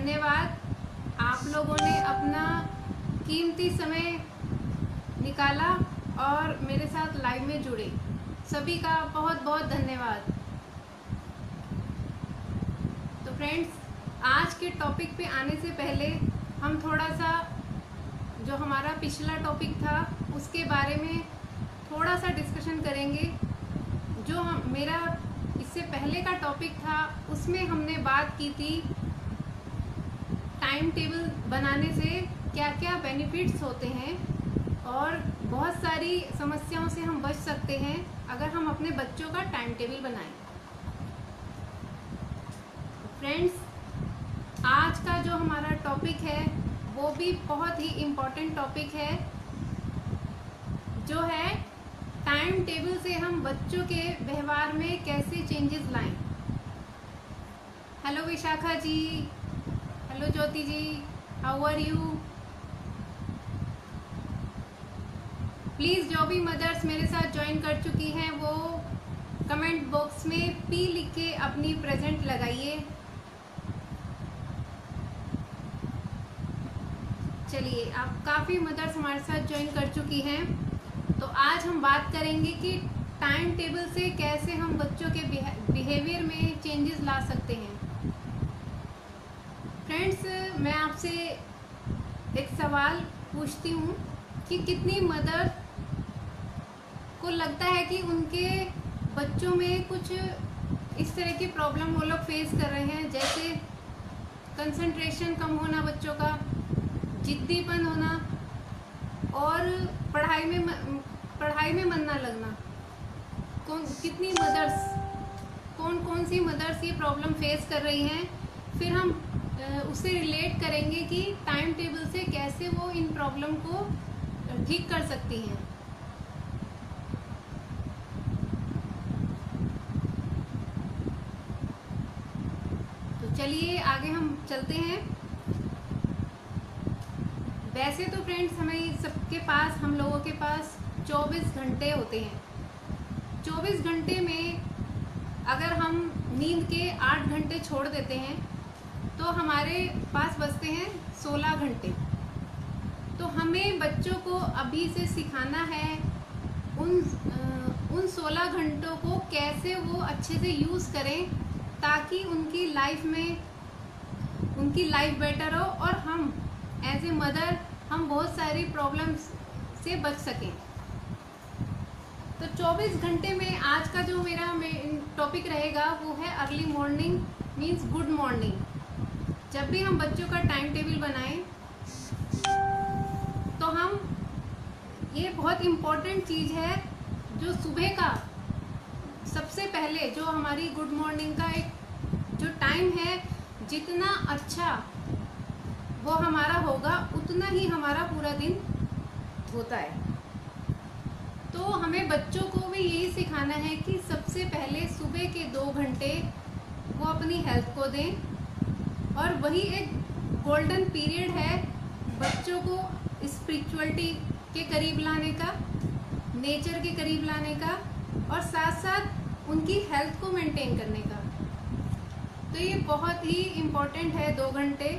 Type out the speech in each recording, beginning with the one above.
धन्यवाद, आप लोगों ने अपना कीमती समय निकाला और मेरे साथ लाइव में जुड़े। सभी का बहुत बहुत धन्यवाद। तो फ्रेंड्स, आज के टॉपिक पे आने से पहले हम थोड़ा सा जो हमारा पिछला टॉपिक था उसके बारे में थोड़ा सा डिस्कशन करेंगे। जो मेरा इससे पहले का टॉपिक था उसमें हमने बात की थी टाइम टेबल बनाने से क्या क्या बेनिफिट्स होते हैं और बहुत सारी समस्याओं से हम बच सकते हैं अगर हम अपने बच्चों का टाइम टेबल बनाएं। फ्रेंड्स, आज का जो हमारा टॉपिक है वो भी बहुत ही इम्पोर्टेंट टॉपिक है, जो है टाइम टेबल से हम बच्चों के व्यवहार में कैसे चेंजेस लाएं। Hello Vishakha ji, hello Jyoti ji, how are you. Please जो भी मदर्स मेरे साथ ज्वाइन कर चुकी हैं वो कमेंट बॉक्स में पी लिख के अपनी प्रेजेंट लगाइए। चलिए, आप काफ़ी मदर्स हमारे साथ ज्वाइन कर चुकी हैं। तो आज हम बात करेंगे कि टाइम टेबल से कैसे हम बच्चों के बिहेवियर में चेंजेस ला सकते हैं। फ्रेंड्स, मैं आपसे एक सवाल पूछती हूँ कि कितनी मदर को लगता है कि उनके बच्चों में कुछ इस तरह की प्रॉब्लम वो लोग फेस कर रहे हैं, जैसे कंसंट्रेशन कम होना बच्चों का, जिद्दीपन होना और पढ़ाई में मन ना लगना। कितनी मदर्स, कौन सी मदर्स ये प्रॉब्लम फेस कर रही हैं। फिर हम उससे रिलेट करेंगे कि टाइम टेबल से कैसे वो इन प्रॉब्लम को ठीक कर सकती हैं। तो चलिए आगे हम चलते हैं। वैसे तो फ्रेंड्स हमें सबके पास, हम लोगों के पास 24 घंटे होते हैं। 24 घंटे में अगर हम नींद के 8 घंटे छोड़ देते हैं तो हमारे पास बचते हैं 16 घंटे। तो हमें बच्चों को अभी से सिखाना है उन 16 घंटों को कैसे वो अच्छे से यूज़ करें ताकि उनकी लाइफ बेटर हो और हम एज ए मदर हम बहुत सारी प्रॉब्लम्स से बच सकें। तो 24 घंटे में आज का जो मेरा टॉपिक रहेगा वो है early morning means good morning. जब भी हम बच्चों का टाइम टेबल बनाएं तो हम, ये बहुत इम्पोर्टेंट चीज़ है, जो सुबह का सबसे पहले जो हमारी गुड मॉर्निंग का एक जो टाइम है, जितना अच्छा वो हमारा होगा उतना ही हमारा पूरा दिन होता है। तो हमें बच्चों को भी यही सिखाना है कि सबसे पहले सुबह के 2 घंटे वो अपनी हेल्थ को दें और वही एक गोल्डन पीरियड है बच्चों को स्पिरिचुअलिटी के करीब लाने का, नेचर के करीब लाने का और साथ साथ उनकी हेल्थ को मेंटेन करने का। तो ये बहुत ही इम्पोर्टेंट है 2 घंटे।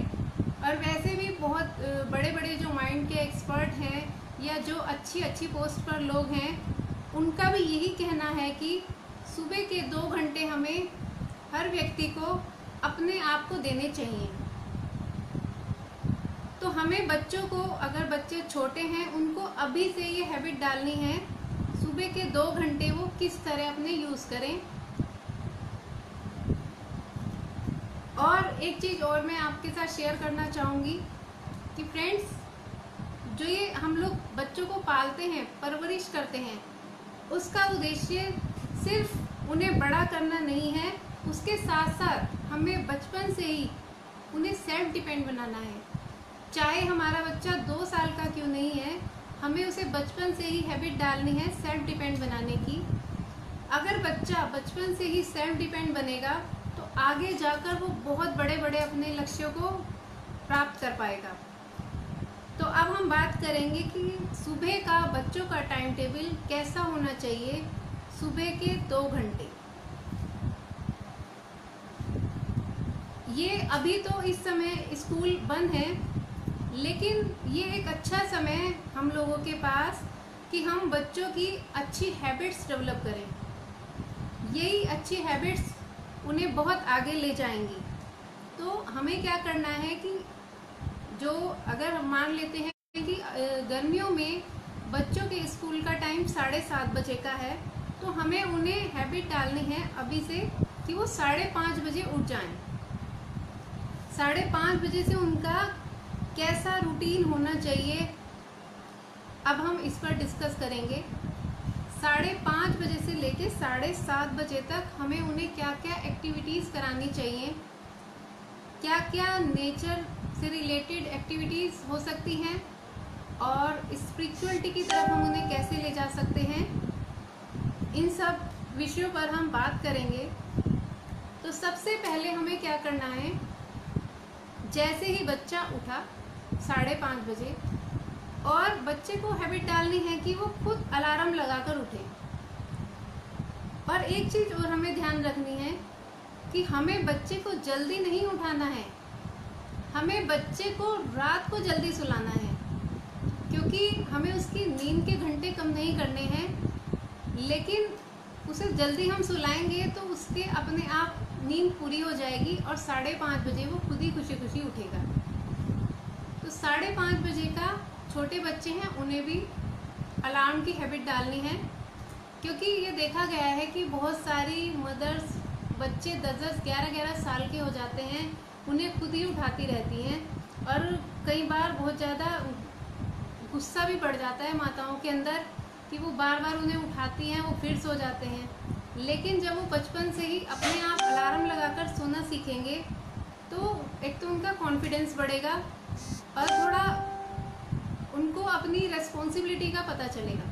और वैसे भी बहुत बड़े बड़े जो माइंड के एक्सपर्ट हैं या जो अच्छी पोस्ट पर लोग हैं, उनका भी यही कहना है कि सुबह के 2 घंटे हमें हर व्यक्ति को अपने आप को देने चाहिए। तो हमें बच्चों को, अगर बच्चे छोटे हैं, उनको अभी से ये हैबिट डालनी है, सुबह के 2 घंटे वो किस तरह अपने यूज़ करें। और एक चीज़ और मैं आपके साथ शेयर करना चाहूँगी कि फ्रेंड्स, जो ये हम लोग बच्चों को पालते हैं, परवरिश करते हैं, उसका उद्देश्य सिर्फ उन्हें बड़ा करना नहीं है, उसके साथ साथ हमें बचपन से ही उन्हें सेल्फ डिपेंड बनाना है। चाहे हमारा बच्चा 2 साल का क्यों नहीं है, हमें उसे बचपन से ही हैबिट डालनी है सेल्फ डिपेंड बनाने की। अगर बच्चा बचपन से ही सेल्फ डिपेंड बनेगा तो आगे जाकर वो बहुत बड़े बड़े अपने लक्ष्यों को प्राप्त कर पाएगा। तो अब हम बात करेंगे कि सुबह का बच्चों का टाइम टेबल कैसा होना चाहिए। सुबह के 2 घंटे ये अभी तो इस समय स्कूल बंद है, लेकिन ये एक अच्छा समय हम लोगों के पास कि हम बच्चों की अच्छी हैबिट्स डेवलप करें। यही अच्छी हैबिट्स उन्हें बहुत आगे ले जाएंगी। तो हमें क्या करना है कि जो अगर हम मान लेते हैं कि गर्मियों में बच्चों के स्कूल का टाइम 7:30 बजे का है, तो हमें उन्हें हैबिट डालनी है अभी से कि वो 5:30 बजे उठ जाएं। 5:30 बजे से उनका कैसा रूटीन होना चाहिए, अब हम इस पर डिस्कस करेंगे। 5:30 बजे से लेके 7:30 बजे तक हमें उन्हें क्या क्या एक्टिविटीज़ करानी चाहिए, क्या क्या नेचर से रिलेटेड एक्टिविटीज़ हो सकती हैं और स्पिरिचुअलिटी की तरफ हम उन्हें कैसे ले जा सकते हैं, इन सब विषयों पर हम बात करेंगे। तो सबसे पहले हमें क्या करना है, जैसे ही बच्चा उठा 5:30 बजे, और बच्चे को हैबिट डालनी है कि वो खुद अलार्म लगाकर उठे। और एक चीज़ और हमें ध्यान रखनी है कि हमें बच्चे को जल्दी नहीं उठाना है, हमें बच्चे को रात को जल्दी सुलाना है, क्योंकि हमें उसकी नींद के घंटे कम नहीं करने हैं। लेकिन उसे जल्दी हम सुलाएंगे तो उसके अपने आप नींद पूरी हो जाएगी और 5:30 बजे वो खुद ही खुशी खुशी उठेगा। तो 5:30 बजे का छोटे बच्चे हैं उन्हें भी अलार्म की हैबिट डालनी है, क्योंकि ये देखा गया है कि बहुत सारी मदर्स बच्चे 10-10, 11-11 साल के हो जाते हैं, उन्हें खुद ही उठाती रहती हैं, और कई बार बहुत ज़्यादा गुस्सा भी पड़ जाता है माताओं के अंदर कि वो बार बार उन्हें उठाती हैं, वो फिर सो जाते हैं। लेकिन जब वो बचपन से ही अपने आप अलार्म लगाकर सोना सीखेंगे तो एक तो उनका कॉन्फिडेंस बढ़ेगा और थोड़ा उनको अपनी रिस्पॉन्सिबिलिटी का पता चलेगा।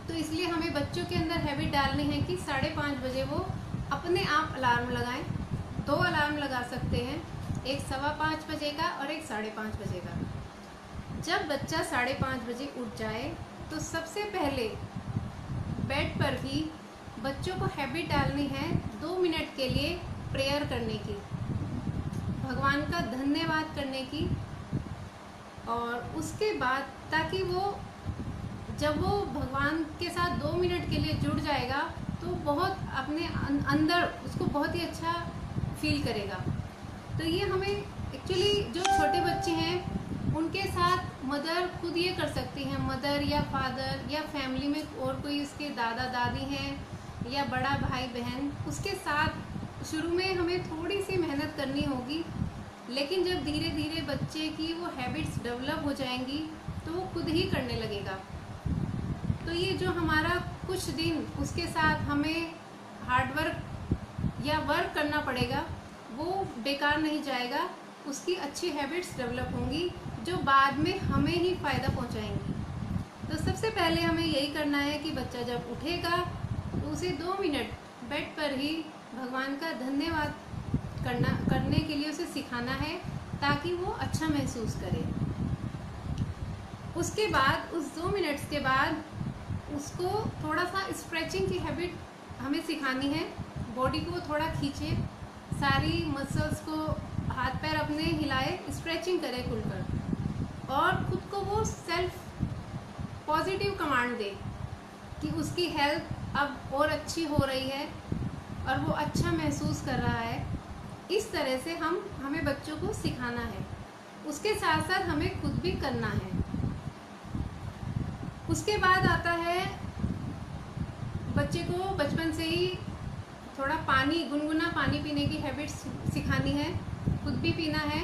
तो इसलिए हमें बच्चों के अंदर हैबिट डालनी है कि 5:30 बजे वो अपने आप अलार्म लगाएं। 2 अलार्म लगा सकते हैं, एक 5:15 बजे का और एक 5:30 बजे का। जब बच्चा 5:30 बजे उठ जाए तो सबसे पहले बेड पर ही बच्चों को हैबिट डालनी है 2 मिनट के लिए प्रेयर करने की, भगवान का धन्यवाद करने की। और उसके बाद ताकि वो जब वो भगवान के साथ 2 मिनट के लिए जुड़ जाएगा तो बहुत अपने अंदर उसको बहुत ही अच्छा फील करेगा। तो ये हमें एक्चुअली जो छोटे बच्चे हैं उनके साथ मदर खुद ये कर सकती हैं, मदर या फादर या फैमिली में और कोई उसके दादा दादी हैं या बड़ा भाई बहन, उसके साथ शुरू में हमें थोड़ी सी मेहनत करनी होगी। लेकिन जब धीरे धीरे बच्चे की वो हैबिट्स डेवलप हो जाएंगी तो वो खुद ही करने लगेगा। तो ये जो हमारा कुछ दिन उसके साथ हमें हार्डवर्क या वर्क करना पड़ेगा वो बेकार नहीं जाएगा, उसकी अच्छी हैबिट्स डेवलप होंगी जो बाद में हमें ही फ़ायदा पहुंचाएंगी। तो सबसे पहले हमें यही करना है कि बच्चा जब उठेगा तो उसे 2 मिनट बेड पर ही भगवान का धन्यवाद करने के लिए उसे सिखाना है ताकि वो अच्छा महसूस करे। उसके बाद उस 2 मिनट्स के बाद उसको थोड़ा सा स्ट्रेचिंग की हैबिट हमें सिखानी है। बॉडी को थोड़ा खींचे, सारी मसल्स को हाथ पैर अपने हिलाए, स्ट्रेचिंग करे खुलकर, और खुद को वो सेल्फ पॉजिटिव कमांड दे कि उसकी हेल्थ अब और अच्छी हो रही है और वो अच्छा महसूस कर रहा है। इस तरह से हमें बच्चों को सिखाना है, उसके साथ साथ हमें खुद भी करना है। उसके बाद आता है बच्चे को बचपन से ही थोड़ा पानी, गुनगुना पानी पीने की हैबिट सिखानी है, खुद भी पीना है,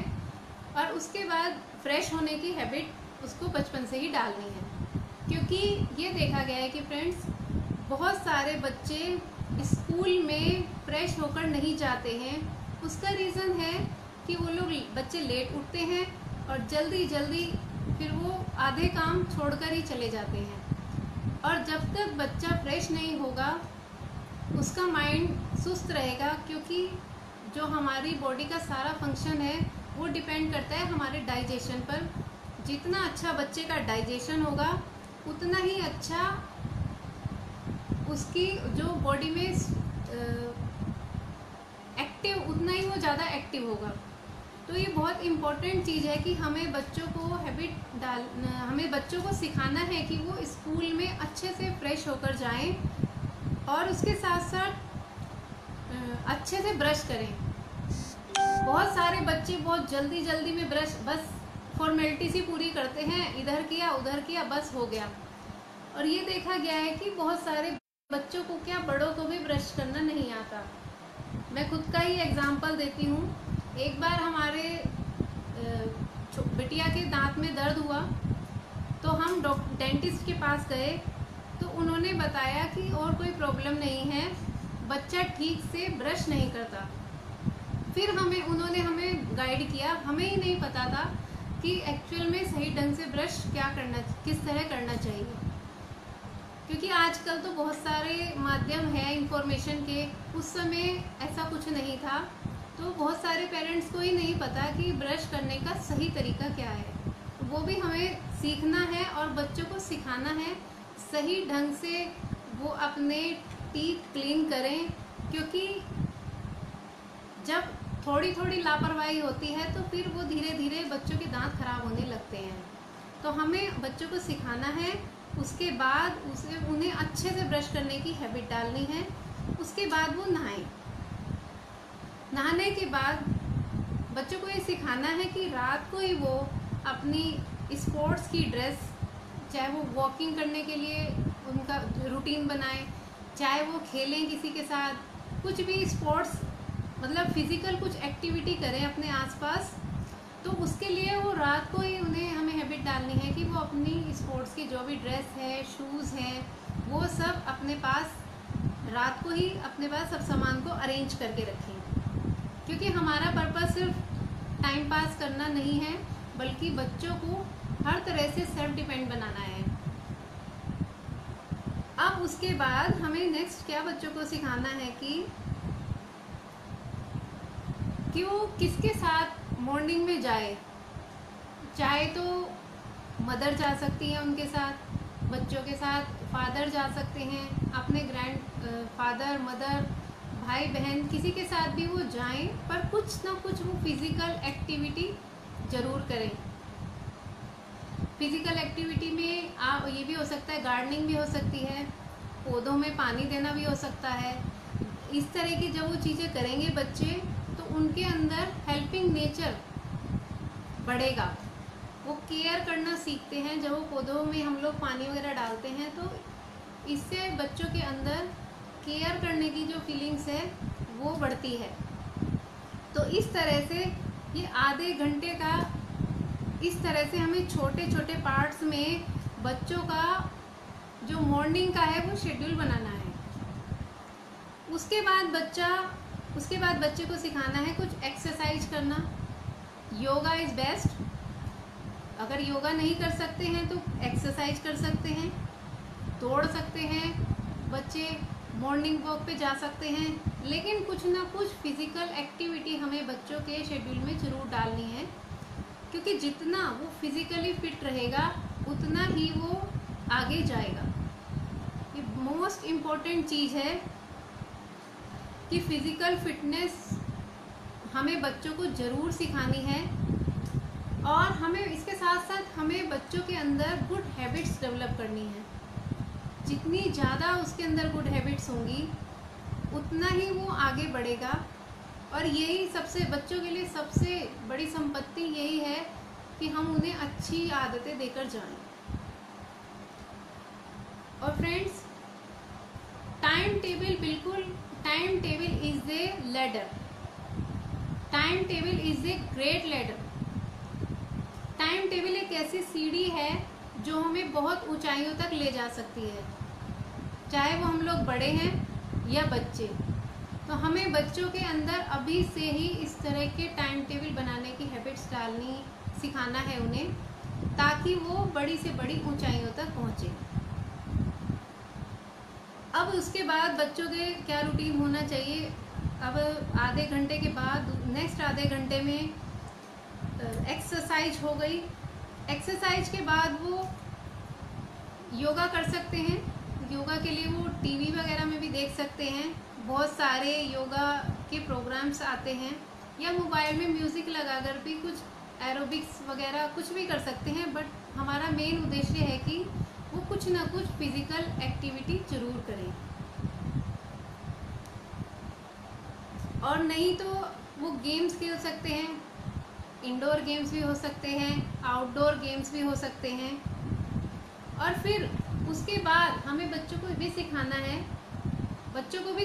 और उसके बाद फ्रेश होने की हैबिट उसको बचपन से ही डालनी है। क्योंकि ये देखा गया है कि फ्रेंड्स, बहुत सारे बच्चे स्कूल में फ्रेश होकर नहीं जाते हैं। उसका रीज़न है कि वो लोग बच्चे लेट उठते हैं और जल्दी जल्दी फिर वो आधे काम छोड़कर ही चले जाते हैं। और जब तक बच्चा फ्रेश नहीं होगा उसका माइंड सुस्त रहेगा, क्योंकि जो हमारी बॉडी का सारा फंक्शन है वो डिपेंड करता है हमारे डाइजेशन पर। जितना अच्छा बच्चे का डाइजेशन होगा उतना ही अच्छा उसकी जो बॉडी में एक्टिव, उतना ही वो ज़्यादा एक्टिव होगा। तो ये बहुत इम्पोर्टेंट चीज़ है कि हमें बच्चों को हमें बच्चों को सिखाना है कि वो स्कूल में अच्छे से फ्रेश होकर जाएं और उसके साथ साथ अच्छे से ब्रश करें। बहुत सारे बच्चे बहुत जल्दी में ब्रश बस फॉर्मेलिटी सी पूरी करते हैं, इधर किया उधर किया बस हो गया। और ये देखा गया है कि बहुत सारे बच्चों को क्या, बड़ों को भी ब्रश करना नहीं आता। मैं खुद का ही एग्जांपल देती हूँ। एक बार हमारे बिटिया के दांत में दर्द हुआ तो हम डेंटिस्ट के पास गए, तो उन्होंने बताया कि और कोई प्रॉब्लम नहीं है, बच्चा ठीक से ब्रश नहीं करता। फिर उन्होंने हमें गाइड किया, हमें ही नहीं पता था कि एक्चुअल में सही ढंग से ब्रश किस तरह करना चाहिए, क्योंकि आजकल तो बहुत सारे माध्यम है इंफॉर्मेशन के, उस समय ऐसा कुछ नहीं था। तो बहुत सारे पेरेंट्स को ही नहीं पता कि ब्रश करने का सही तरीका क्या है। तो वो भी हमें सीखना है और बच्चों को सिखाना है सही ढंग से वो अपने टीथ क्लीन करें, क्योंकि जब थोड़ी लापरवाही होती है तो फिर वो धीरे धीरे बच्चों के दांत खराब होने लगते हैं। तो हमें बच्चों को सिखाना है, उसके बाद उन्हें अच्छे से ब्रश करने की हैबिट डालनी है। उसके बाद वो नहाएं। नहाने के बाद बच्चों को ये सिखाना है कि रात को ही वो अपनी स्पोर्ट्स की ड्रेस, चाहे वो वॉकिंग करने के लिए उनका रूटीन बनाएं, चाहे वो खेलें किसी के साथ, कुछ भी स्पोर्ट्स मतलब फिजिकल कुछ एक्टिविटी करें अपने आसपास, तो उसके लिए वो रात को ही हमें हैबिट डालनी है कि वो अपनी स्पोर्ट्स की जो भी ड्रेस है, शूज़ हैं, वो सब अपने पास रात को ही अपने पास सब सामान को अरेंज करके रखें। क्योंकि हमारा पर्पस सिर्फ टाइम पास करना नहीं है, बल्कि बच्चों को हर तरह से सेल्फ डिपेंड बनाना है। अब उसके बाद हमें नेक्स्ट क्या बच्चों को सिखाना है कि वो किसके साथ मॉर्निंग में जाए। चाहे तो मदर जा सकती है उनके साथ, बच्चों के साथ फादर जा सकते हैं, अपने ग्रैंड फादर मदर भाई बहन किसी के साथ भी वो जाएं, पर कुछ ना कुछ वो फिज़िकल एक्टिविटी ज़रूर करें। फिज़िकल एक्टिविटी में ये भी हो सकता है, गार्डनिंग भी हो सकती है, पौधों में पानी देना भी हो सकता है। इस तरह की जब वो चीज़ें करेंगे बच्चे, तो उनके अंदर हेल्पिंग नेचर बढ़ेगा, वो केयर करना सीखते हैं। जब वो पौधों में हम लोग पानी वगैरह डालते हैं तो इससे बच्चों के अंदर केयर करने की जो फीलिंग्स है वो बढ़ती है। तो इस तरह से ये आधे घंटे का, इस तरह से हमें छोटे छोटे पार्ट्स में बच्चों का जो मॉर्निंग का है वो शेड्यूल बनाना है। उसके बाद बच्चे को सिखाना है कुछ एक्सरसाइज करना। Yoga is best. अगर योगा नहीं कर सकते हैं तो एक्सरसाइज कर सकते हैं, दौड़ सकते हैं, बच्चे मॉर्निंग वॉक पे जा सकते हैं। लेकिन कुछ ना कुछ फिज़िकल एक्टिविटी हमें बच्चों के शेड्यूल में ज़रूर डालनी है, क्योंकि जितना वो फिज़िकली फिट रहेगा उतना ही वो आगे जाएगा। ये मोस्ट इम्पॉर्टेंट चीज़ है कि फ़िज़िकल फिटनेस हमें बच्चों को ज़रूर सिखानी है, और हमें इसके साथ साथ हमें बच्चों के अंदर गुड हैबिट्स डेवलप करनी है। जितनी ज़्यादा उसके अंदर गुड हैबिट्स होंगी उतना ही वो आगे बढ़ेगा। और यही बच्चों के लिए सबसे बड़ी संपत्ति यही है कि हम उन्हें अच्छी आदतें देकर जाएं। और friends, time table is a ladder. Time table is a great ladder. Time table एक ऐसी सीढ़ी है जो हमें बहुत ऊंचाइयों तक ले जा सकती है, चाहे वो हम लोग बड़े हैं या बच्चे। तो हमें बच्चों के अंदर अभी से ही इस तरह के टाइम टेबल बनाने की हैबिट्स सिखाना है उन्हें, ताकि वो बड़ी से बड़ी ऊंचाइयों तक पहुँचे। अब उसके बाद बच्चों के क्या रूटीन होना चाहिए। अब आधे घंटे के बाद नेक्स्ट आधे घंटे में एक्सरसाइज हो गई। एक्सरसाइज के बाद वो योगा कर सकते हैं। योगा के लिए वो टीवी वगैरह में भी देख सकते हैं, बहुत सारे योगा के प्रोग्राम्स आते हैं, या मोबाइल में म्यूज़िक लगाकर भी कुछ एरोबिक्स वगैरह कुछ भी कर सकते हैं, बट हमारा मेन उद्देश्य है कि वो कुछ ना कुछ फिजिकल एक्टिविटी जरूर करें। और नहीं तो वो गेम्स खेल सकते हैं, इंडोर गेम्स भी हो सकते हैं, आउटडोर गेम्स भी हो सकते हैं। और फिर उसके बाद हमें बच्चों को भी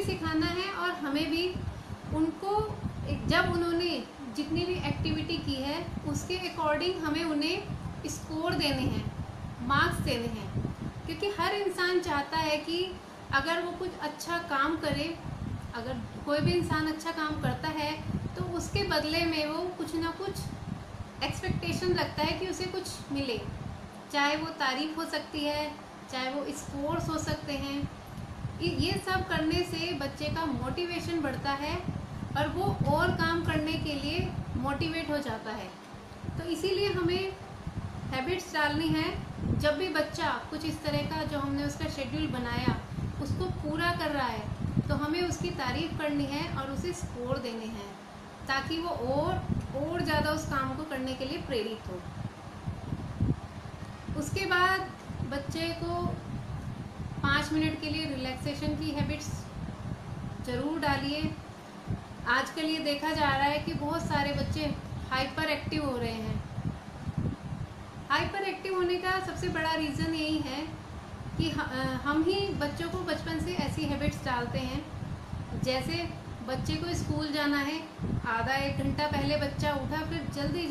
सिखाना है और हमें भी उनको जब उन्होंने जितनी भी एक्टिविटी की है उसके अकॉर्डिंग हमें उन्हें स्कोर देने हैं, मार्क्स देने हैं। क्योंकि हर इंसान चाहता है कि अगर वो कुछ अच्छा काम करे, अगर कोई भी इंसान अच्छा काम करता है तो उसके बदले में वो कुछ ना कुछ एक्सपेक्टेशन रखता है कि उसे कुछ मिले, चाहे वो तारीफ हो सकती है, चाहे वो स्कोर्स हो सकते हैं। ये सब करने से बच्चे का मोटिवेशन बढ़ता है और वो और काम करने के लिए मोटिवेट हो जाता है। तो इसीलिए हमें हैबिट्स डालनी है। जब भी बच्चा कुछ इस तरह का जो हमने उसका शेड्यूल बनाया उसको पूरा कर रहा है तो हमें उसकी तारीफ करनी है और उसे स्कोर देने हैं, ताकि वो और ज़्यादा उस काम को करने के लिए प्रेरित हो। उसके बाद बच्चे को 5 मिनट के लिए रिलैक्सेशन की हैबिट्स ज़रूर डालिए। आजकल ये देखा जा रहा है कि बहुत सारे बच्चे हाइपर एक्टिव हो रहे हैं। हाइपर एक्टिव होने का सबसे बड़ा रीज़न यही है कि हम ही बच्चों को बचपन से ऐसी हैबिट्स डालते हैं। जैसे बच्चे को स्कूल जाना है, आधा 1 घंटा पहले बच्चा उठा, फिर जल्दी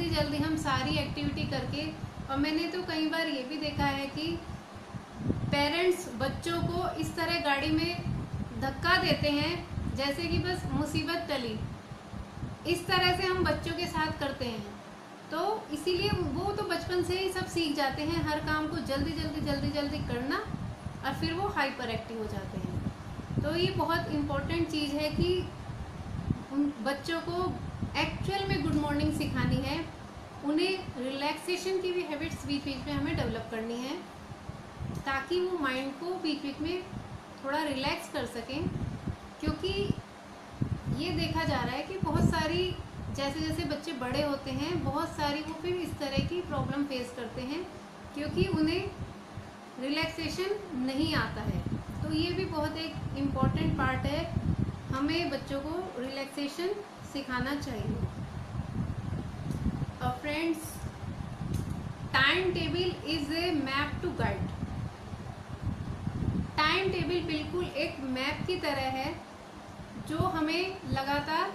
जल्दी हम सारी एक्टिविटी करके, और मैंने तो कई बार ये भी देखा है कि पेरेंट्स बच्चों को इस तरह गाड़ी में धक्का देते हैं जैसे कि बस मुसीबत टली। इस तरह से हम बच्चों के साथ करते हैं, तो इसीलिए वो तो बचपन से ही सब सीख जाते हैं, हर काम को जल्दी करना, और फिर वो हाइपर एक्टिव हो जाते हैं। तो ये बहुत इम्पोर्टेंट चीज़ है कि उन बच्चों को एक्चुअल में गुड मॉर्निंग सिखानी है। उन्हें रिलैक्सेशन की भी हैबिट्स बीच बीच में हमें डेवलप करनी है, ताकि वो माइंड को बीच बीच में थोड़ा रिलैक्स कर सकें। क्योंकि ये देखा जा रहा है कि बहुत सारी जैसे जैसे बच्चे बड़े होते हैं, बहुत सारी वो फिर इस तरह की प्रॉब्लम फेस करते हैं क्योंकि उन्हें रिलैक्सेशन नहीं आता है। तो ये भी बहुत एक इम्पॉर्टेंट पार्ट है, हमें बच्चों को रिलैक्सेशन सिखाना चाहिए। और friends, time table is a map to guide. Time table बिल्कुल एक मैप की तरह है जो हमें लगातार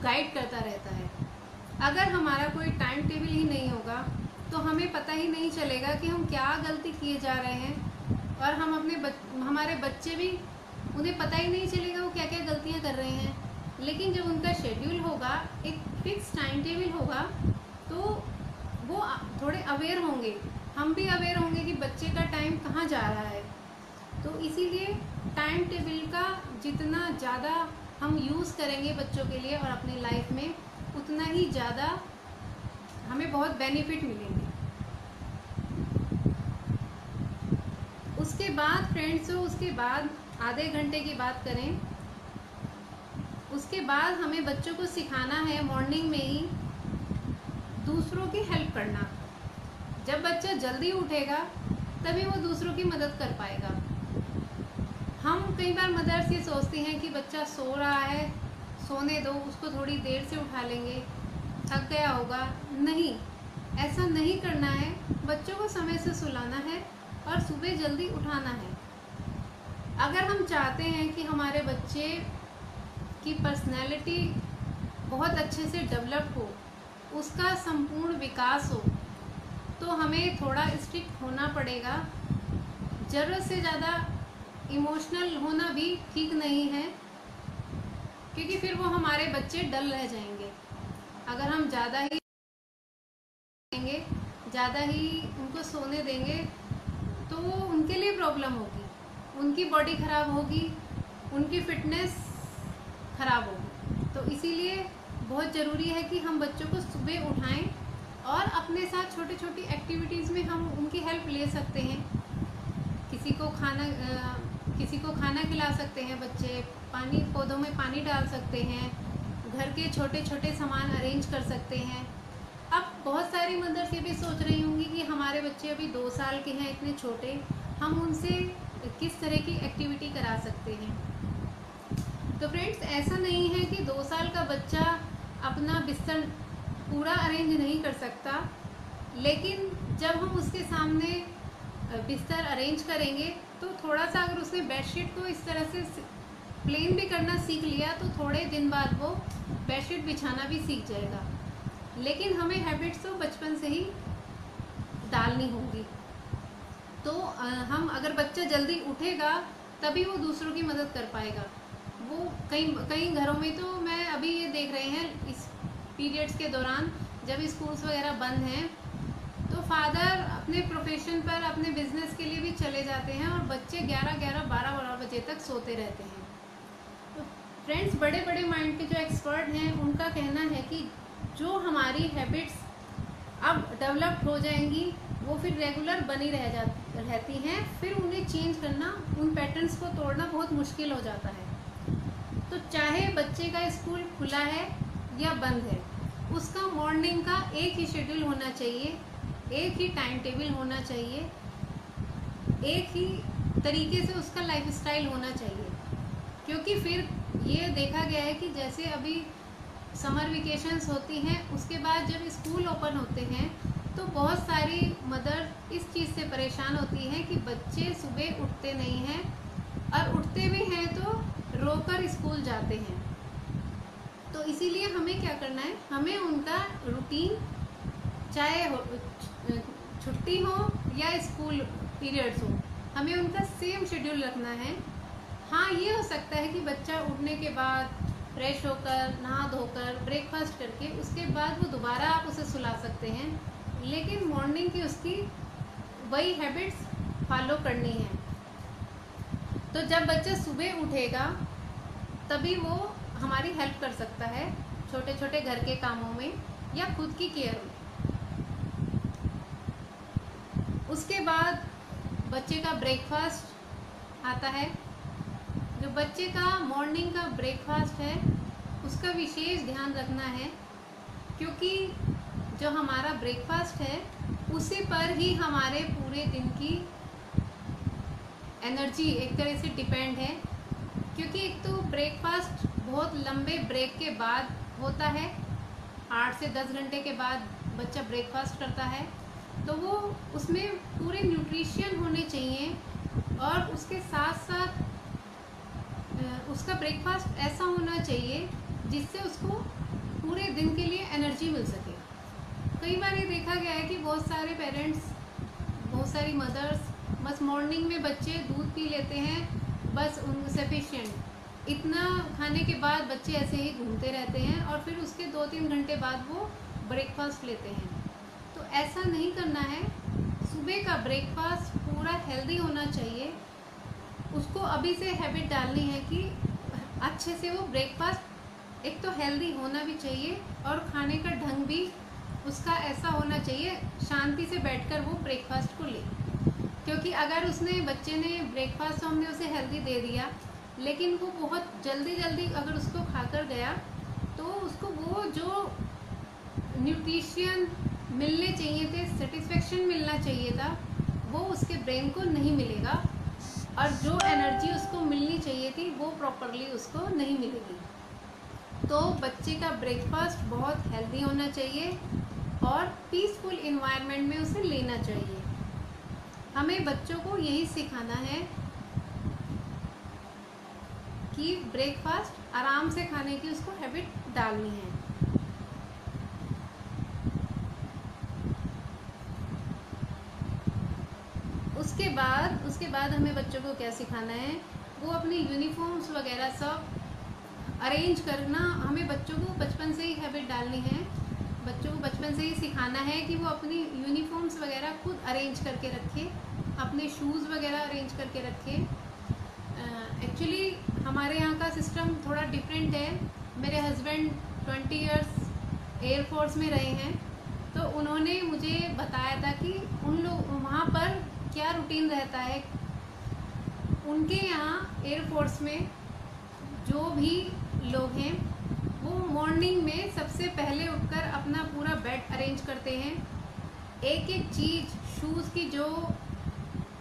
गाइड करता रहता है। अगर हमारा कोई टाइम टेबल ही नहीं होगा तो हमें पता ही नहीं चलेगा कि हम क्या गलती किए जा रहे हैं, और हम हमारे बच्चे भी, उन्हें पता ही नहीं चलेगा वो क्या क्या गलतियां कर रहे हैं। लेकिन जब उनका शेड्यूल होगा, एक फिक्स टाइम टेबल होगा, तो वो थोड़े अवेयर होंगे, हम भी अवेयर होंगे कि बच्चे का टाइम कहाँ जा रहा है। तो इसीलिए टाइम टेबल का जितना ज़्यादा हम यूज़ करेंगे बच्चों के लिए और अपनी लाइफ में, उतना ही ज़्यादा हमें बहुत बेनिफिट मिलेंगे। उसके बाद फ्रेंड्स, उसके बाद आधे घंटे की बात करें, उसके बाद हमें बच्चों को सिखाना है मॉर्निंग में ही दूसरों की हेल्प करना। जब बच्चा जल्दी उठेगा तभी वो दूसरों की मदद कर पाएगा। हम कई बार मदर्स ये सोचती हैं कि बच्चा सो रहा है, सोने दो, उसको थोड़ी देर से उठा लेंगे, थक गया होगा। नहीं, ऐसा नहीं करना है। बच्चों को समय से सुलाना है और सुबह जल्दी उठाना है। अगर हम चाहते हैं कि हमारे बच्चे की पर्सनैलिटी बहुत अच्छे से डेवलप हो, उसका संपूर्ण विकास हो, तो हमें थोड़ा स्ट्रिक्ट होना पड़ेगा। ज़रूरत से ज़्यादा इमोशनल होना भी ठीक नहीं है, क्योंकि फिर वो हमारे बच्चे डल रह जाएंगे। अगर हम ज़्यादा ही उनको सोने देंगे तो उनके लिए प्रॉब्लम होगी, उनकी बॉडी ख़राब होगी, उनकी फिटनेस ख़राब होगी। तो इसीलिए बहुत ज़रूरी है कि हम बच्चों को सुबह उठाएं और अपने साथ छोटी छोटी एक्टिविटीज़ में हम उनकी हेल्प ले सकते हैं। किसी को किसी को खाना खिला सकते हैं बच्चे, पानी, पौधों में पानी डाल सकते हैं, घर के छोटे छोटे सामान अरेंज कर सकते हैं। अब बहुत सारी मदर्स ये भी सोच रही होंगी कि हमारे बच्चे अभी 2 साल के हैं, इतने छोटे, हम उनसे किस तरह की एक्टिविटी करा सकते हैं। तो फ्रेंड्स, ऐसा नहीं है कि 2 साल का बच्चा अपना बिस्तर पूरा अरेंज नहीं कर सकता, लेकिन जब हम उसके सामने बिस्तर अरेंज करेंगे तो थोड़ा सा अगर उसने बेडशीट को इस तरह से प्लेन भी करना सीख लिया तो थोड़े दिन बाद वो बेडशीट बिछाना भी सीख जाएगा। लेकिन हमें हैबिट्स तो बचपन से ही डालनी होगी। तो हम अगर बच्चा जल्दी उठेगा तभी वो दूसरों की मदद कर पाएगा। वो कई घरों में तो मैं अभी ये देख रहे हैं इस पीरियड्स के दौरान जब स्कूल्स वगैरह बंद हैं तो फादर अपने प्रोफेशन पर, अपने बिजनेस के लिए भी चले जाते हैं और बच्चे 11-12 बजे तक सोते रहते हैं। तो फ्रेंड्स, बड़े बड़े माइंड के जो एक्सपर्ट हैं उनका कहना है कि जो हमारी हैबिट्स अब डेवलप्ड हो जाएंगी वो फिर रेगुलर बनी रहती हैं, फिर उन्हें चेंज करना, उन पैटर्न्स को तोड़ना बहुत मुश्किल हो जाता है। तो चाहे बच्चे का स्कूल खुला है या बंद है, उसका मॉर्निंग का एक ही शेड्यूल होना चाहिए, एक ही टाइम टेबल होना चाहिए, एक ही तरीके से उसका लाइफस्टाइल होना चाहिए। क्योंकि फिर ये देखा गया है कि जैसे अभी समर वेकेशंस होती हैं, उसके बाद जब स्कूल ओपन होते हैं तो बहुत सारी मदर इस चीज़ से परेशान होती हैं कि बच्चे सुबह उठते नहीं हैं, और उठते भी हैं तो रोकर स्कूल जाते हैं। तो इसीलिए हमें क्या करना है, हमें उनका रूटीन, चाहे छुट्टी हो या स्कूल पीरियड्स हो, हमें उनका सेम शेड्यूल रखना है। हाँ, ये हो सकता है कि बच्चा उठने के बाद फ्रेश होकर, नहा धोकर, ब्रेकफास्ट करके उसके बाद वो दोबारा आप उसे सुला सकते हैं, लेकिन मॉर्निंग की उसकी वही हैबिट्स फॉलो करनी है। तो जब बच्चा सुबह उठेगा तभी वो हमारी हेल्प कर सकता है छोटे छोटे घर के कामों में या खुद की केयर में। उसके बाद बच्चे का ब्रेकफास्ट आता है। जो बच्चे का मॉर्निंग का ब्रेकफास्ट है उसका विशेष ध्यान रखना है, क्योंकि जो हमारा ब्रेकफास्ट है उसी पर ही हमारे पूरे दिन की एनर्जी एक तरह से डिपेंड है। क्योंकि एक तो ब्रेकफास्ट बहुत लंबे ब्रेक के बाद होता है, 8 से 10 घंटे के बाद बच्चा ब्रेकफास्ट करता है, तो वो उसमें पूरे न्यूट्रिशन होने चाहिए, और उसके साथ साथ उसका ब्रेकफास्ट ऐसा होना चाहिए जिससे उसको पूरे दिन के लिए एनर्जी मिल सके। कई बार ये देखा गया है कि बहुत सारे पेरेंट्स, बहुत सारी मदर्स बस मॉर्निंग में बच्चे दूध पी लेते हैं, बस उन सफिशिएंट, इतना खाने के बाद बच्चे ऐसे ही घूमते रहते हैं और फिर उसके 2-3 घंटे बाद वो ब्रेकफास्ट लेते हैं। तो ऐसा नहीं करना है। सुबह का ब्रेकफास्ट पूरा हेल्दी होना चाहिए। उसको अभी से हैबिट डालनी है कि अच्छे से वो ब्रेकफास्ट एक तो हेल्दी होना भी चाहिए और खाने का ढंग भी उसका ऐसा होना चाहिए, शांति से बैठकर वो ब्रेकफास्ट को ले। क्योंकि अगर बच्चे ने ब्रेकफास्ट तो हमने उसे हेल्दी दे दिया, लेकिन वो बहुत जल्दी अगर उसको खाकर गया तो उसको वो जो न्यूट्रिशन मिलने चाहिए थे, सेटिस्फेक्शन मिलना चाहिए था, वो उसके ब्रेन को नहीं मिलेगा, और जो एनर्जी उसको मिलनी चाहिए थी वो प्रॉपरली उसको नहीं मिलेगी। तो बच्चे का ब्रेकफास्ट बहुत हेल्दी होना चाहिए और पीसफुल इन्वायरमेंट में उसे लेना चाहिए। हमें बच्चों को यही सिखाना है कि ब्रेकफास्ट आराम से खाने की उसको हैबिट डालनी है। उसके बाद हमें बच्चों को क्या सिखाना है, वो अपनी यूनिफॉर्म्स वगैरह सब अरेंज करना। हमें बच्चों को बचपन से ही हैबिट डालनी है, बच्चों को बचपन से ही सिखाना है कि वो अपनी यूनिफॉर्म्स वगैरह खुद अरेंज करके रखे, अपने शूज़ वगैरह अरेंज करके रखे। एक्चुअली हमारे यहाँ का सिस्टम थोड़ा डिफरेंट है। मेरे हस्बैंड 20 इयर्स एयरफोर्स में रहे हैं, तो उन्होंने मुझे बताया था कि उन लोग वहाँ पर क्या रूटीन रहता है। उनके यहाँ एयरफोर्स में जो भी लोग हैं वो मॉर्निंग में सबसे पहले उठकर अपना पूरा बेड अरेंज करते हैं। एक एक चीज़, शूज़ की जो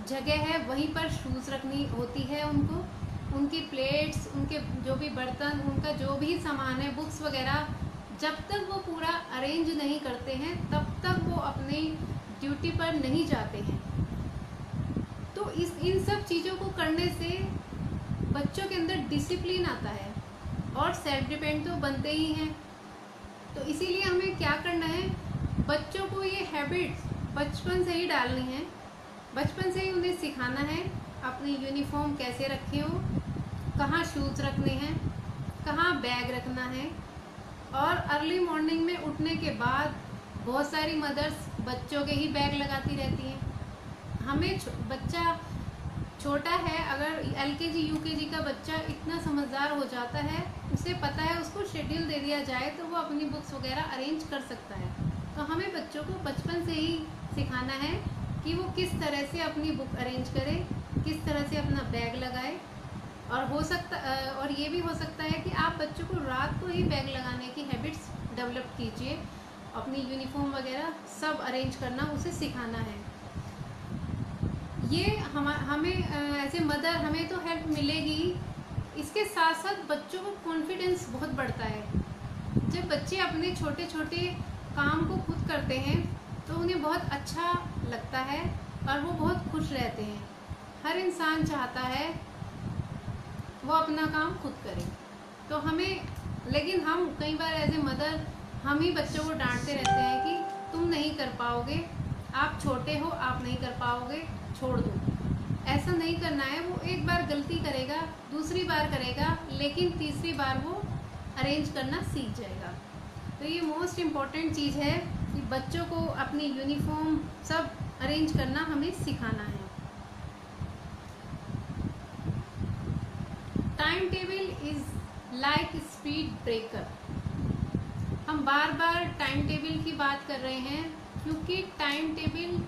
जगह है वहीं पर शूज़ रखनी होती है उनको। उनकी प्लेट्स, उनके जो भी बर्तन, उनका जो भी सामान है, बुक्स वगैरह, जब तक वो पूरा अरेंज नहीं करते हैं तब तक वो अपनी ड्यूटी पर नहीं जाते हैं। तो इन सब चीज़ों को करने से बच्चों के अंदर डिसिप्लिन आता है और सेल्फ डिपेंड तो बनते ही हैं। तो इसीलिए हमें क्या करना है, बच्चों को ये हैबिट्स बचपन से ही डालनी है, बचपन से ही उन्हें सिखाना है अपनी यूनिफॉर्म कैसे रखे हो, कहाँ शूज़ रखने हैं, कहाँ बैग रखना है। और अर्ली मॉर्निंग में उठने के बाद बहुत सारी मदर्स बच्चों के ही बैग लगाती रहती हैं। हमें बच्चा छोटा है, अगर LKG UKG का बच्चा इतना समझदार हो जाता है, उसे पता है, उसको शेड्यूल दे दिया जाए तो वो अपनी बुक्स वगैरह अरेंज कर सकता है। तो हमें बच्चों को बचपन से ही सिखाना है कि वो किस तरह से अपनी बुक अरेंज करे, किस तरह से अपना बैग लगाए। और ये भी हो सकता है कि आप बच्चों को रात को ही बैग लगाने की हैबिट्स डेवलप कीजिए। अपनी यूनिफॉर्म वगैरह सब अरेंज करना उसे सिखाना है। ये हमें एज ए मदर हमें तो हेल्प मिलेगी, इसके साथ साथ बच्चों को कॉन्फिडेंस बहुत बढ़ता है। जब बच्चे अपने छोटे छोटे काम को खुद करते हैं तो उन्हें बहुत अच्छा लगता है और वो बहुत खुश रहते हैं। हर इंसान चाहता है वो अपना काम खुद करे। तो लेकिन हम कई बार एज ए मदर हम ही बच्चों को डांटते रहते हैं कि तुम नहीं कर पाओगे, आप छोटे हो, आप नहीं कर पाओगे, छोड़ दो। ऐसा नहीं करना है। वो एक बार गलती करेगा, दूसरी बार करेगा, लेकिन तीसरी बार वो अरेंज करना सीख जाएगा। तो ये मोस्ट इम्पॉर्टेंट चीज़ है कि बच्चों को अपनी यूनिफॉर्म सब अरेंज करना हमें सिखाना है। Time table is like speed breaker. हम बार बार टाइम टेबल की बात कर रहे हैं क्योंकि टाइम टेबल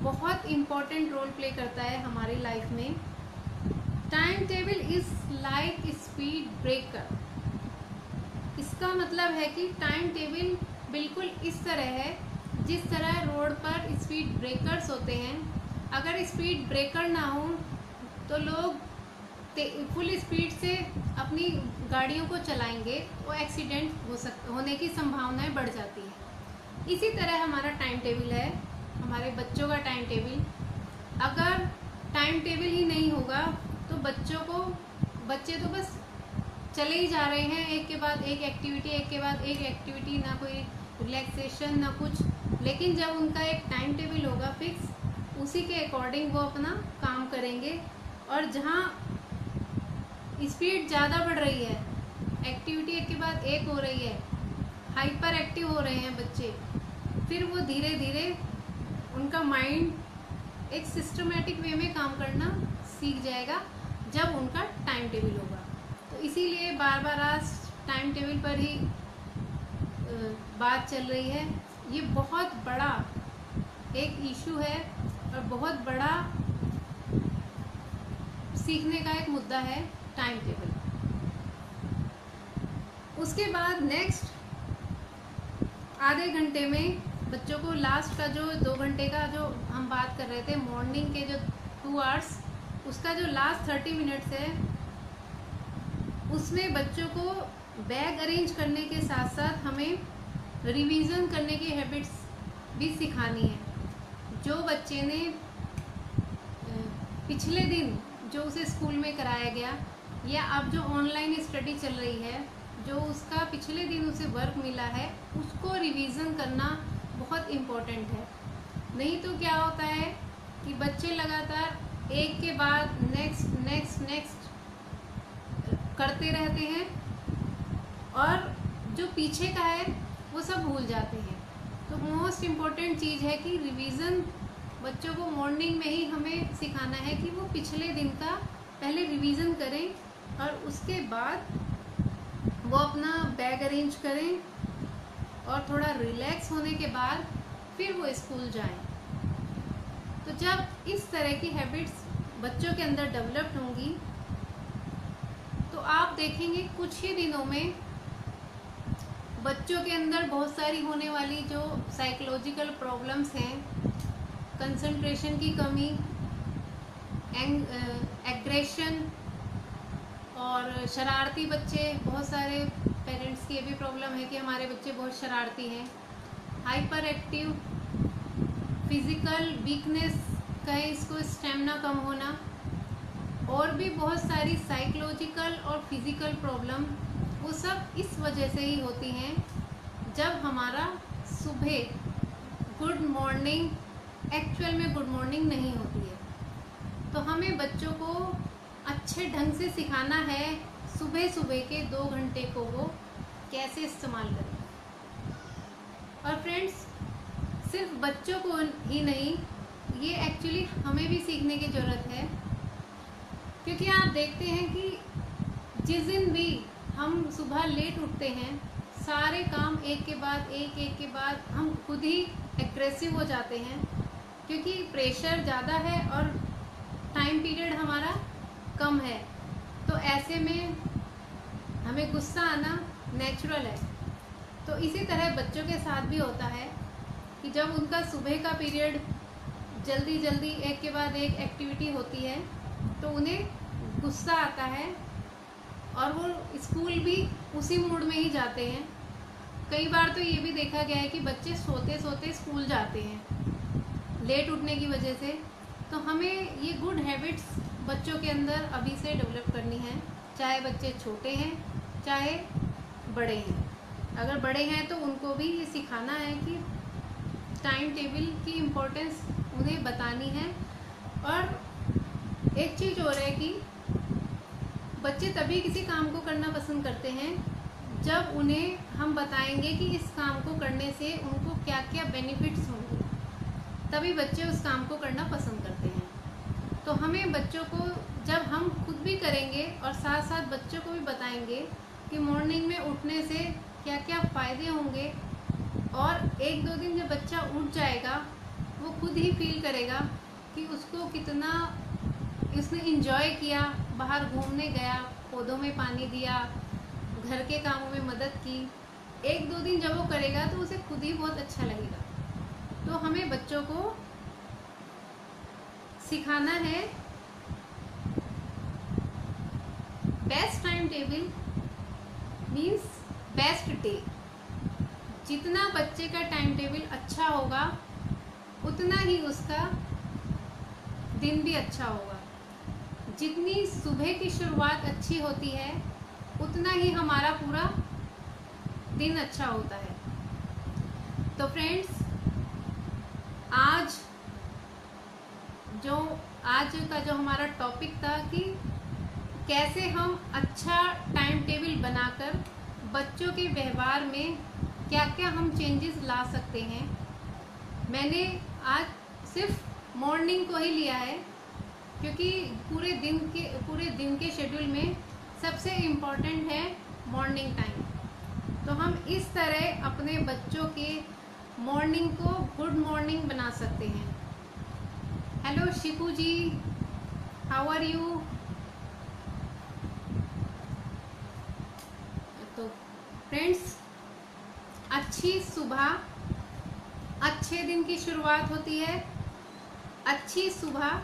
बहुत इम्पॉर्टेंट रोल प्ले करता है हमारी लाइफ में। Time table is like speed breaker. इसका मतलब है कि टाइम टेबल बिल्कुल इस तरह है जिस तरह रोड पर स्पीड ब्रेकर्स होते हैं। अगर स्पीड ब्रेकर ना हो तो लोग फुल स्पीड से अपनी गाड़ियों को चलाएंगे तो एक्सीडेंट होने की संभावनाएं बढ़ जाती है। इसी तरह हमारा टाइम टेबल है, हमारे बच्चों का टाइम टेबल। अगर टाइम टेबल ही नहीं होगा तो बच्चे तो बस चले ही जा रहे हैं, एक के बाद एक एक्टिविटी, एक के बाद एक एक्टिविटी, ना कोई रिलैक्सेशन ना कुछ। लेकिन जब उनका एक टाइम टेबल होगा फिक्स, उसी के अकॉर्डिंग वो अपना काम करेंगे। और जहाँ स्पीड ज़्यादा बढ़ रही है, एक्टिविटी एक के बाद एक हो रही है, हाइपर एक्टिव हो रहे हैं बच्चे, फिर वो धीरे धीरे उनका माइंड एक सिस्टमेटिक वे में काम करना सीख जाएगा जब उनका टाइम टेबल होगा। तो इसीलिए बार बार आज टाइम टेबल पर ही बात चल रही है। ये बहुत बड़ा एक इशू है और बहुत बड़ा सीखने का एक मुद्दा है टाइम टेबल। उसके बाद नेक्स्ट आधे घंटे में बच्चों को लास्ट का जो 2 घंटे का जो हम बात कर रहे थे, मॉर्निंग के जो 2 आवर्स, उसका जो लास्ट 30 मिनट्स है उसमें बच्चों को बैग अरेंज करने के साथ साथ हमें रिवीजन करने की हैबिट्स भी सिखानी है। जो बच्चे ने पिछले दिन जो उसे स्कूल में कराया गया या अब जो ऑनलाइन स्टडी चल रही है, जो उसका पिछले दिन उसे वर्क मिला है, उसको रिवीजन करना बहुत इम्पोर्टेंट है। नहीं तो क्या होता है कि बच्चे लगातार एक के बाद नेक्स्ट नेक्स्ट नेक्स्ट करते रहते हैं और जो पीछे का है वो सब भूल जाते हैं। तो मोस्ट इम्पॉर्टेंट चीज़ है कि रिवीज़न बच्चों को मॉर्निंग में ही हमें सिखाना है कि वो पिछले दिन का पहले रिवीज़न करें और उसके बाद वो अपना बैग अरेंज करें और थोड़ा रिलैक्स होने के बाद फिर वो स्कूल जाएं। तो जब इस तरह की हैबिट्स बच्चों के अंदर डेवलप्ड होंगी तो आप देखेंगे कुछ ही दिनों में बच्चों के अंदर बहुत सारी होने वाली जो साइकोलॉजिकल प्रॉब्लम्स हैं, कंसंट्रेशन की कमी, एग्रेशन और शरारती बच्चे, बहुत सारे पेरेंट्स की ये भी प्रॉब्लम है कि हमारे बच्चे बहुत शरारती हैं, हाइपर एक्टिव, फिजिकल वीकनेस कहें इसको, स्टेमिना कम होना, और भी बहुत सारी साइकोलॉजिकल और फिजिकल प्रॉब्लम, वो सब इस वजह से ही होती हैं जब हमारा सुबह गुड मॉर्निंग एक्चुअल में गुड मॉर्निंग नहीं होती है। तो हमें बच्चों को अच्छे ढंग से सिखाना है सुबह सुबह के 2 घंटे को वो कैसे इस्तेमाल करें। और फ्रेंड्स, सिर्फ बच्चों को ही नहीं, ये एक्चुअली हमें भी सीखने की ज़रूरत है, क्योंकि आप देखते हैं कि जिस दिन भी हम सुबह लेट उठते हैं, सारे काम एक के बाद हम खुद ही एग्रेसिव हो जाते हैं, क्योंकि प्रेशर ज़्यादा है और टाइम पीरियड हमारा कम है। तो ऐसे में हमें गुस्सा आना नेचुरल है। तो इसी तरह बच्चों के साथ भी होता है कि जब उनका सुबह का पीरियड जल्दी एक के बाद एक एक्टिविटी होती है तो उन्हें गुस्सा आता है और वो स्कूल भी उसी मूड में ही जाते हैं। कई बार तो ये भी देखा गया है कि बच्चे सोते सोते स्कूल जाते हैं लेट उठने की वजह से। तो हमें ये गुड हैबिट्स बच्चों के अंदर अभी से डेवलप करनी है, चाहे बच्चे छोटे हैं चाहे बड़े हैं। अगर बड़े हैं तो उनको भी ये सिखाना है कि टाइम टेबल की इम्पोर्टेंस उन्हें बतानी है। और एक चीज़ और है कि बच्चे तभी किसी काम को करना पसंद करते हैं जब उन्हें हम बताएंगे कि इस काम को करने से उनको क्या क्या बेनिफिट्स होंगे, तभी बच्चे उस काम को करना पसंद करते हैं। तो हमें बच्चों को, जब हम खुद भी करेंगे और साथ साथ बच्चों को भी बताएंगे कि मॉर्निंग में उठने से क्या क्या फ़ायदे होंगे, और 1-2 दिन जब बच्चा उठ जाएगा वो खुद ही फील करेगा कि उसको कितना उसने इंजॉय किया, बाहर घूमने गया, पौधों में पानी दिया, घर के कामों में मदद की। 1-2 दिन जब वो करेगा तो उसे खुद ही बहुत अच्छा लगेगा। तो हमें बच्चों को सिखाना है best time table means best day. जितना बच्चे का टाइम टेबल अच्छा होगा उतना ही उसका दिन भी अच्छा होगा। जितनी सुबह की शुरुआत अच्छी होती है उतना ही हमारा पूरा दिन अच्छा होता है। तो फ्रेंड्स, आज का जो हमारा टॉपिक था कि कैसे हम अच्छा टाइम टेबल बनाकर बच्चों के व्यवहार में क्या क्या हम चेंजेस ला सकते हैं, मैंने आज सिर्फ मॉर्निंग को ही लिया है, क्योंकि पूरे दिन के शेड्यूल में सबसे इम्पॉर्टेंट है मॉर्निंग टाइम। तो हम इस तरह अपने बच्चों के मॉर्निंग को गुड मॉर्निंग बना सकते हैं। हेलो शिकू जी, हाउ आर यू? तो फ्रेंड्स, अच्छी सुबह अच्छे दिन की शुरुआत होती है। अच्छी सुबह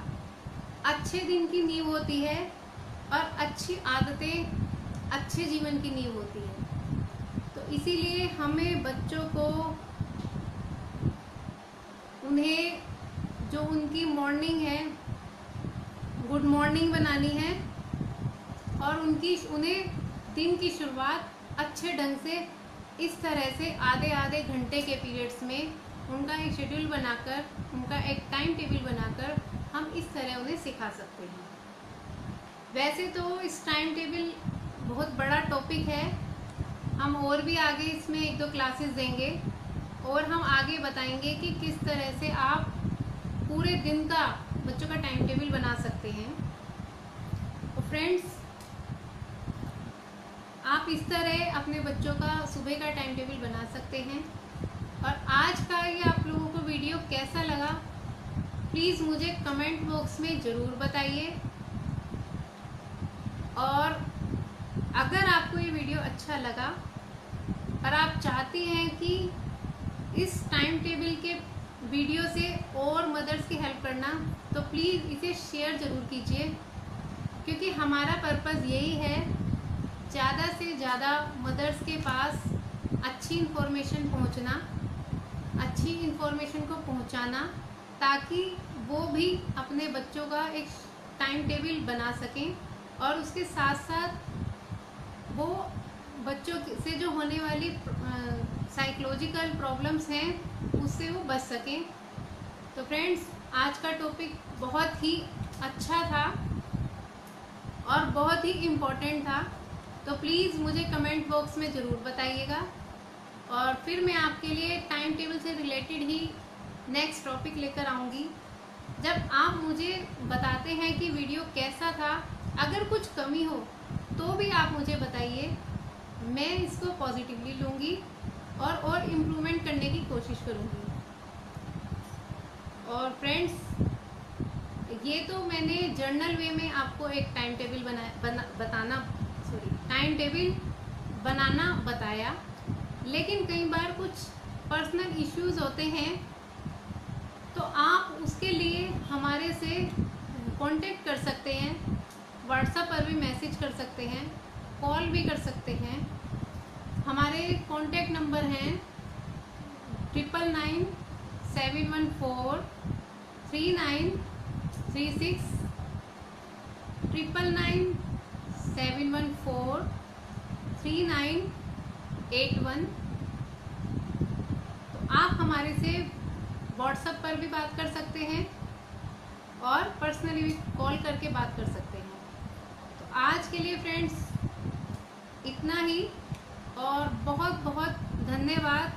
अच्छे दिन की नींव होती है और अच्छी आदतें अच्छे जीवन की नींव होती है। तो इसीलिए हमें बच्चों को उन्हें जो उनकी मॉर्निंग है गुड मॉर्निंग बनानी है, और उन्हें दिन की शुरुआत अच्छे ढंग से इस तरह से आधे घंटे के पीरियड्स में उनका एक शेड्यूल बनाकर, उनका एक टाइम टेबल बनाकर हम इस तरह उन्हें सिखा सकते हैं। वैसे तो इस टाइम टेबल बहुत बड़ा टॉपिक है, हम और भी आगे इसमें 1-2 क्लासेस देंगे और हम आगे बताएंगे कि किस तरह से आप पूरे दिन का बच्चों का टाइम टेबल बना सकते हैं। तो फ्रेंड्स, आप इस तरह अपने बच्चों का सुबह का टाइम टेबल बना सकते हैं। और आज का ये आप लोगों को वीडियो कैसा लगा प्लीज़ मुझे कमेंट बॉक्स में ज़रूर बताइए। और अगर आपको ये वीडियो अच्छा लगा और आप चाहती हैं कि इस टाइम टेबल के वीडियो से और मदर्स की हेल्प करना, तो प्लीज़ इसे शेयर ज़रूर कीजिए, क्योंकि हमारा पर्पज़ यही है ज़्यादा से ज़्यादा मदर्स के पास अच्छी इन्फॉर्मेशन पहुंचना, अच्छी इन्फॉर्मेशन को पहुंचाना, ताकि वो भी अपने बच्चों का एक टाइम टेबल बना सकें और उसके साथ साथ वो बच्चों से जो होने वाली साइकोलॉजिकल प्रॉब्लम्स हैं उससे वो बच सकें। तो फ्रेंड्स, आज का टॉपिक बहुत ही अच्छा था और बहुत ही इम्पोर्टेंट था, तो प्लीज़ मुझे कमेंट बॉक्स में ज़रूर बताइएगा और फिर मैं आपके लिए टाइम टेबल से रिलेटेड ही नेक्स्ट टॉपिक लेकर आऊँगी। जब आप मुझे बताते हैं कि वीडियो कैसा था, अगर कुछ कमी हो तो भी आप मुझे बताइए, मैं इसको पॉजिटिवली लूँगी और इम्प्रूवमेंट करने की कोशिश करूँगी। और फ्रेंड्स, ये तो मैंने जर्नल वे में आपको एक टाइम टेबल टाइम टेबल बनाना बताया, लेकिन कई बार कुछ पर्सनल इश्यूज होते हैं, तो आप उसके लिए हमारे से कांटेक्ट कर सकते हैं, व्हाट्सएप पर भी मैसेज कर सकते हैं, कॉल भी कर सकते हैं। हमारे कांटेक्ट नंबर हैं 9997143936, 9997143981। तो आप हमारे से व्हाट्सएप पर भी बात कर सकते हैं और पर्सनली भी कॉल करके बात कर सकते हैं। तो आज के लिए फ्रेंड्स इतना ही, और बहुत बहुत धन्यवाद।